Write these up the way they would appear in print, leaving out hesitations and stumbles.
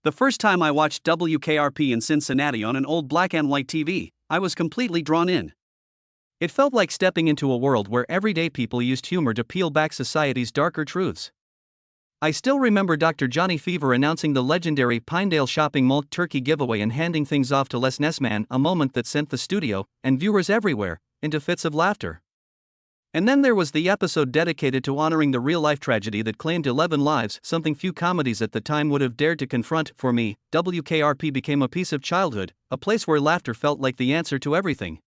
The first time I watched WKRP in Cincinnati on an old black and white TV, I was completely drawn in. It felt like stepping into a world where everyday people used humor to peel back society's darker truths. I still remember Dr. Johnny Fever announcing the legendary Pinedale Shopping Mall turkey giveaway and handing things off to Les Nessman, a moment that sent the studio, and viewers everywhere, into fits of laughter. And then there was the episode dedicated to honoring the real-life tragedy that claimed 11 lives, something few comedies at the time would have dared to confront. For me, WKRP became a piece of childhood, a place where laughter felt like the answer to everything.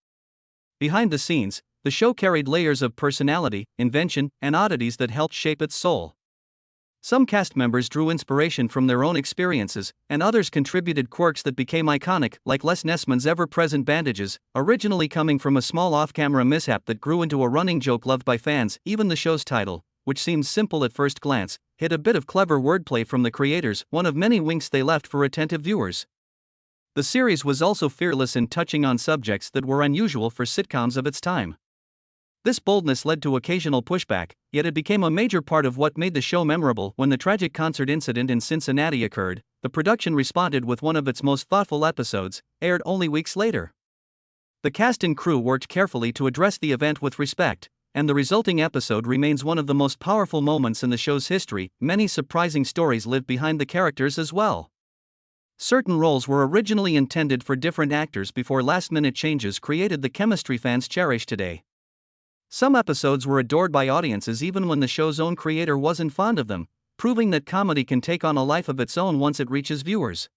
Behind the scenes, the show carried layers of personality, invention, and oddities that helped shape its soul. Some cast members drew inspiration from their own experiences, and others contributed quirks that became iconic, like Les Nessman's ever-present bandages, originally coming from a small off-camera mishap that grew into a running joke loved by fans. Even the show's title, which seems simple at first glance, hid a bit of clever wordplay from the creators, one of many winks they left for attentive viewers. The series was also fearless in touching on subjects that were unusual for sitcoms of its time. This boldness led to occasional pushback, yet it became a major part of what made the show memorable. When the tragic concert incident in Cincinnati occurred, the production responded with one of its most thoughtful episodes, aired only weeks later. The cast and crew worked carefully to address the event with respect, and the resulting episode remains one of the most powerful moments in the show's history. Many surprising stories lived behind the characters as well. Certain roles were originally intended for different actors before last-minute changes created the chemistry fans cherish today. Some episodes were adored by audiences even when the show's own creator wasn't fond of them, proving that comedy can take on a life of its own once it reaches viewers.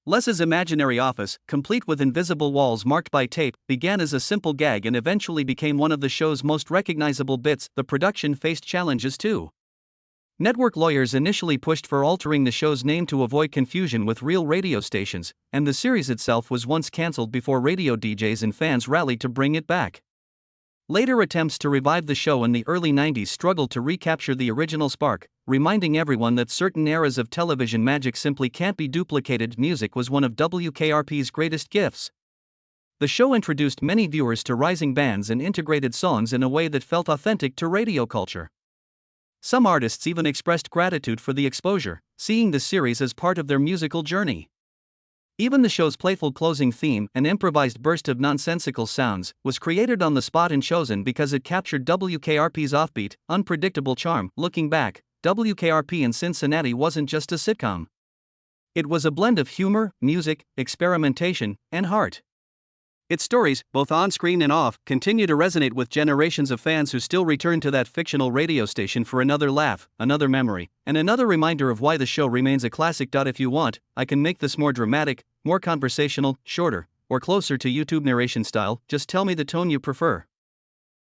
Les's imaginary office, complete with invisible walls marked by tape, began as a simple gag and eventually became one of the show's most recognizable bits. The production faced challenges too. Network lawyers initially pushed for altering the show's name to avoid confusion with real radio stations, and the series itself was once cancelled before radio DJs and fans rallied to bring it back. Later attempts to revive the show in the early 90s struggled to recapture the original spark, reminding everyone that certain eras of television magic simply can't be duplicated. Music was one of WKRP's greatest gifts. The show introduced many viewers to rising bands and integrated songs in a way that felt authentic to radio culture. Some artists even expressed gratitude for the exposure, seeing the series as part of their musical journey. Even the show's playful closing theme, an improvised burst of nonsensical sounds, was created on the spot and chosen because it captured WKRP's offbeat, unpredictable charm. Looking back, WKRP in Cincinnati wasn't just a sitcom. It was a blend of humor, music, experimentation, and heart. Its stories, both on-screen and off, continue to resonate with generations of fans who still return to that fictional radio station for another laugh, another memory, and another reminder of why the show remains a classic. If you want, I can make this more dramatic, more conversational, shorter, or closer to YouTube narration style. Just tell me the tone you prefer.